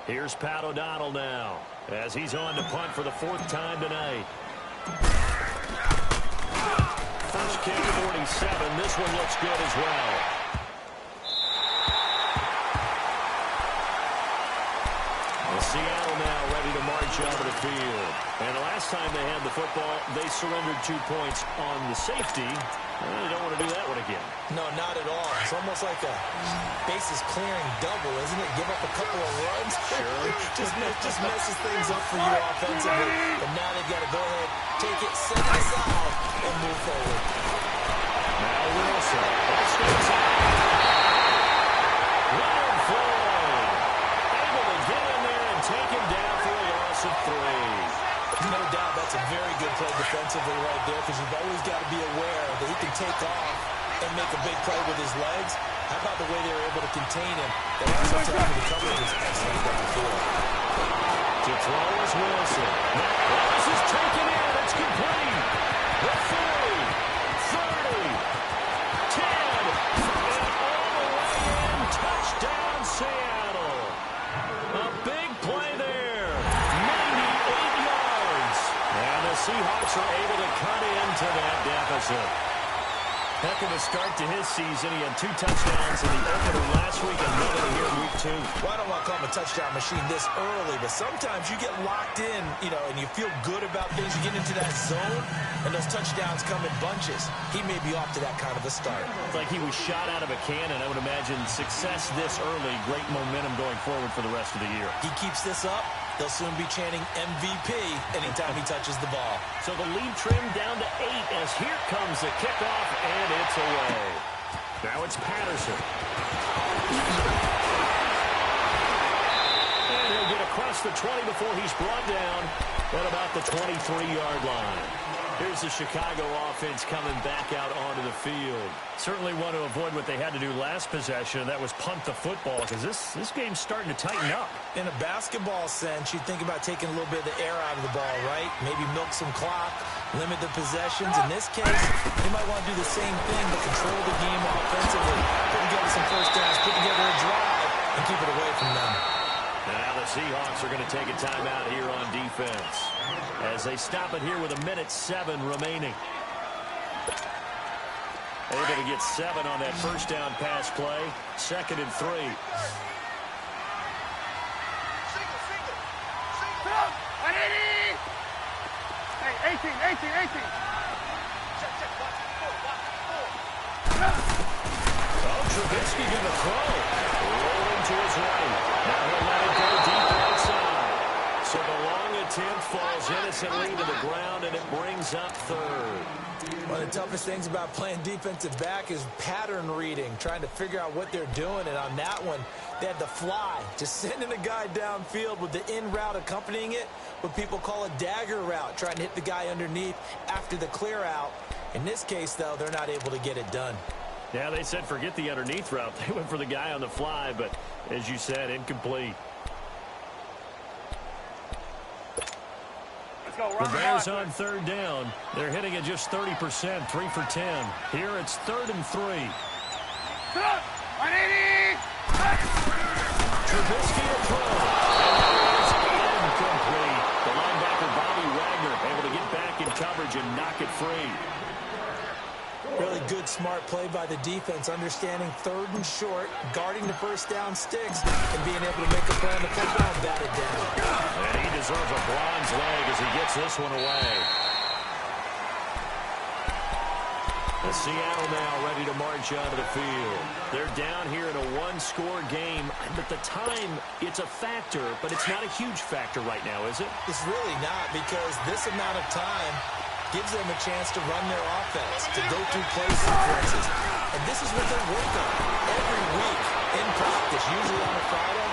Speaker 2: Here's Pat O'Donnell now, as he's on to punt for the 4th time tonight. First kick, 47. This one looks good as well. Seattle now ready to march onto the field. And the last time they had the football, they surrendered 2 points on the safety. They don't want to do that one again.
Speaker 4: No, not at all. It's almost like a bases clearing double, isn't it? Give up a couple of runs.
Speaker 2: Sure.
Speaker 4: just messes things up for you offensively. But now they've got to go ahead, take it, set it aside, and move forward.
Speaker 2: Now Wilson. That stays out. Leonard Floyd able to get in there and take him down for a loss of 3.
Speaker 4: No doubt that's a very good play defensively right there, because you've always got to be aware that he can take off and make a big play with his legs. How about the way they were able to contain him? They also tell him the coverage is excellent downfield.
Speaker 2: To throw is Wilson. Now Willis is taken in. It's complete. The 40, 30, 10, and all the way in. Touchdown, Seattle. A big play there. 98 yards. And the Seahawks are able to cut into that deficit. Heck of a start to his season. He had 2 touchdowns in the opener last week, another here in week 2.
Speaker 4: Well, I don't want to call him a touchdown machine this early, but sometimes you get locked in, and you feel good about things. You get into that zone, and those touchdowns come in bunches. He may be off to that kind of a start.
Speaker 2: It's like he was shot out of a cannon. I would imagine success this early, great momentum going forward for the rest of the year.
Speaker 4: He keeps this up, they'll soon be chanting MVP anytime he touches the ball.
Speaker 2: So the lead trimmed down to 8 as here comes the kickoff, and it's away. Now it's Patterson. And he'll get across the 20 before he's brought down at about the 23-yard line. Here's the Chicago offense coming back out onto the field. Certainly want to avoid what they had to do last possession, and that was punt the football, because this game's starting to tighten up.
Speaker 4: In a basketball sense, you think about taking a little bit of the air out of the ball, right? Maybe milk some clock, limit the possessions. In this case, they might want to do the same thing, but control the game offensively. Put together some first downs, put together a drive, and keep it away from them.
Speaker 2: Now the Seahawks are going to take a timeout here on defense as they stop it here with 1:07 remaining. Able to get 7 on that first down pass play. 2nd and 3.
Speaker 3: Hey, 18.
Speaker 2: Oh, Trubisky going to throw. Rolling to his right. Now he'll let it go deep outside. So the long attempt falls innocently to the ground, and it brings up 3rd.
Speaker 4: One of the toughest things about playing defensive back is pattern reading, trying to figure out what they're doing. And on that one, they had the fly, just sending a guy downfield with the in route accompanying it, what people call a dagger route, trying to hit the guy underneath after the clear out. In this case, though, they're not able to get it done.
Speaker 2: Yeah, they said forget the underneath route. They went for the guy on the fly, but as you said, incomplete. The Bears on 3rd down. They're hitting at just 30%, 3 for 10. Here it's 3rd and 3. Trubisky to throw. And it's incomplete. The linebacker Bobby Wagner able to get back in coverage and knock it free.
Speaker 4: Really good, smart play by the defense, understanding 3rd and short, guarding the first down sticks, and being able to make a play on the football and bat it down.
Speaker 2: And he deserves a bronze leg as he gets this one away. The Seattle now ready to march onto the field. They're down here in a 1-score game, but the time, it's a factor, but it's not a huge factor right now, is it?
Speaker 4: It's really not, because this amount of time gives them a chance to run their offense, to go through play sequences. And this is what they work on every week in practice, usually on a Friday.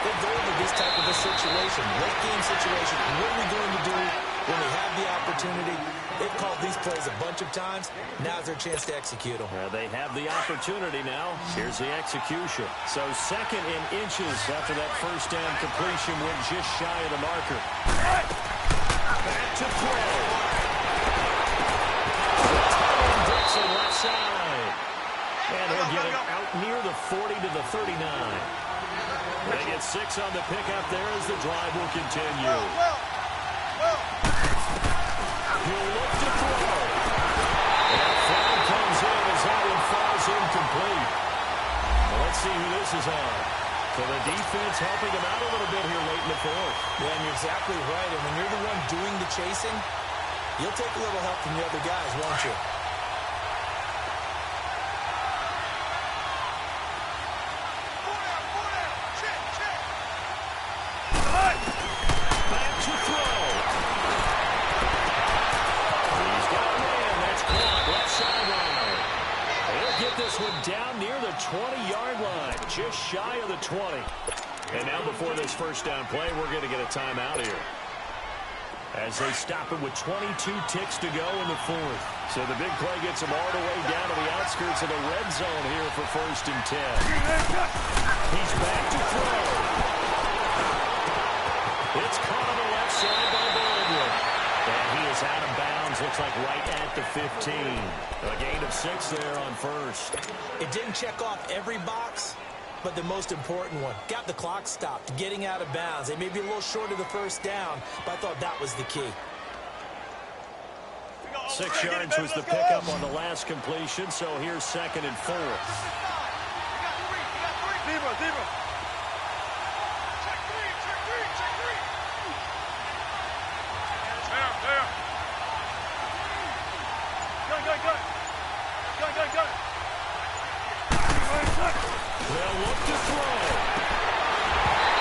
Speaker 4: They go over this type of a situation, late game situation. What are we going to do when we have the opportunity? They've called these plays a bunch of times. Now's their chance to execute them.
Speaker 2: They have the opportunity now. Here's the execution. So 2nd and inches after that first down completion went just shy of the marker. Back to throw. Left side. And he'll get it out near the 40 to the 39. They get 6 on the pickup there as the drive will continue. He'll look to throw. And flag comes in as that one falls incomplete. Well, let's see who this is on. So the defense helping him out a little bit here late in the 4th.
Speaker 4: Yeah, and you're exactly right. And when you're the one doing the chasing, you'll take a little help from the other guys, won't you?
Speaker 2: Down near the 20-yard line, just shy of the 20. And now before this first down play, we're going to get a timeout here, as they stop it with 22 ticks to go in the 4th. So the big play gets them all the way down to the outskirts of the red zone here for 1st and 10. He's back to throw. It's caught on the left side by Baldwin. And he is out of bounds, looks like right at the 15. A gain of 6 there on 1st.
Speaker 4: It didn't check off every box, but the most important one. Got the clock stopped, getting out of bounds. They may be a little short of the first down, but I thought that was the key.
Speaker 2: 6 yards was the pickup on the last completion, so here's 2nd and 4.
Speaker 3: Zebra.
Speaker 2: They'll look to throw.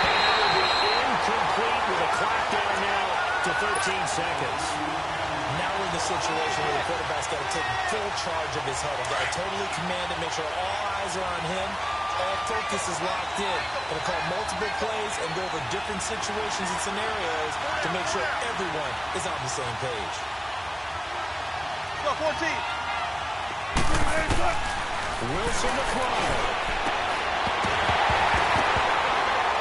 Speaker 2: And that will be incomplete with a clock down now to 13 seconds.
Speaker 4: Now we're in the situation where the quarterback's got to take full charge of his huddle. Got to totally command it, make sure all eyes are on him. All focus is locked in. Going to call multiple plays and go over different situations and scenarios to make sure everyone is on the same page.
Speaker 3: Go, 14.
Speaker 2: Wilson to throw.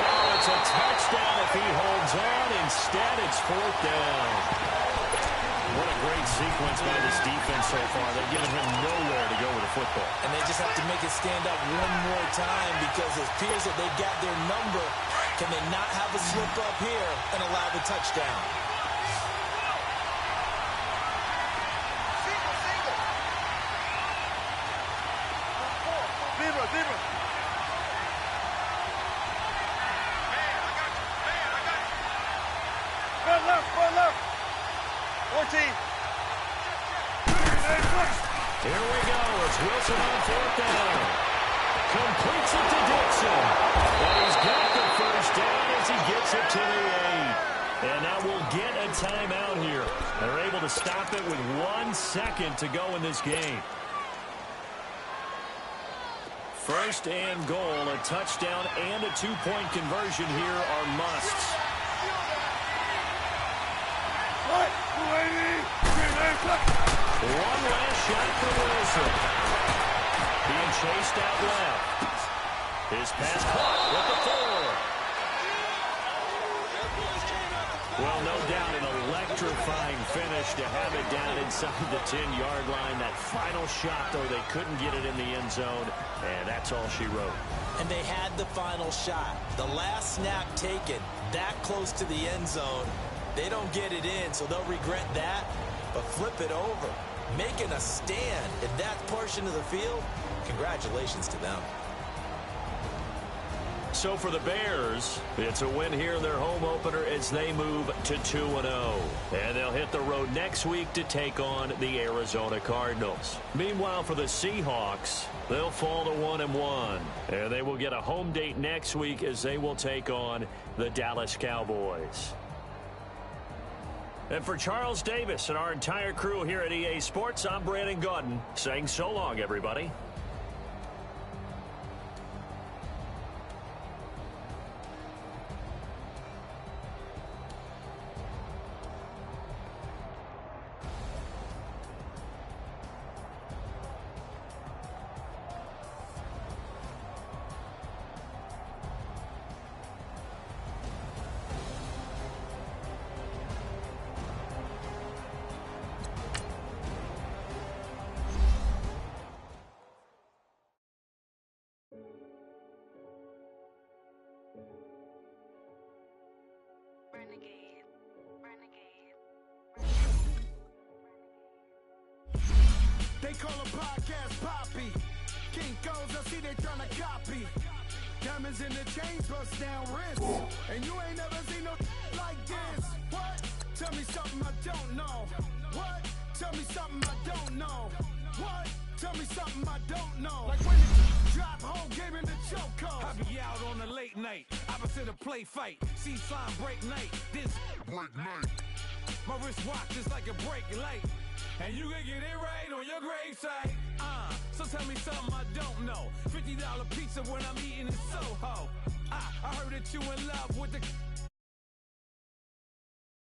Speaker 2: Oh, it's a touchdown if he holds on. Instead, it's 4th down. What a great sequence by this defense so far. They've given him nowhere to go with the football.
Speaker 4: And they just have to make it stand up one more time, because it appears that they've got their number. Can they not have a slip up here and allow the touchdown?
Speaker 2: Here we go. It's Wilson on fourth down. Completes it to Dixon. And he's got the first down as he gets it to the 8. And now we'll get a timeout here. They're able to stop it with 1 second to go in this game. First and goal, a touchdown and a 2-point conversion here are musts. One last shot for Wilson. Being chased out left. His pass caught with the 4. Well, no doubt an electrifying finish to have it down inside the 10-yard line. That final shot, though, they couldn't get it in the end zone, and that's all she wrote.
Speaker 4: And they had the final shot. The last snap taken that close to the end zone. They don't get it in, so they'll regret that, but flip it over. Making a stand in that portion of the field, congratulations to them.
Speaker 2: So for the Bears, it's a win here in their home opener as they move to 2-0. And they'll hit the road next week to take on the Arizona Cardinals. Meanwhile, for the Seahawks, they'll fall to 1-1. And they will get a home date next week as they will take on the Dallas Cowboys. And for Charles Davis and our entire crew here at EA Sports, I'm Brandon Gaudin saying so long, everybody.
Speaker 5: They call a podcast Poppy. Kinkos, I see they tryna copy. Diamonds in the chains, bust down wrists. And you ain't never seen no like this. What? Tell me something I don't know. What? Tell me something I don't know. What? Tell me something I don't know. Like when the drop whole game in the chokehold. I be out on a late night, opposite a play fight. See slime break night, this break night. My wristwatch is like a break light. And you can get it right on your gravesite. So tell me something I don't know. $50 pizza when I'm eating in Soho. I heard that you in love with the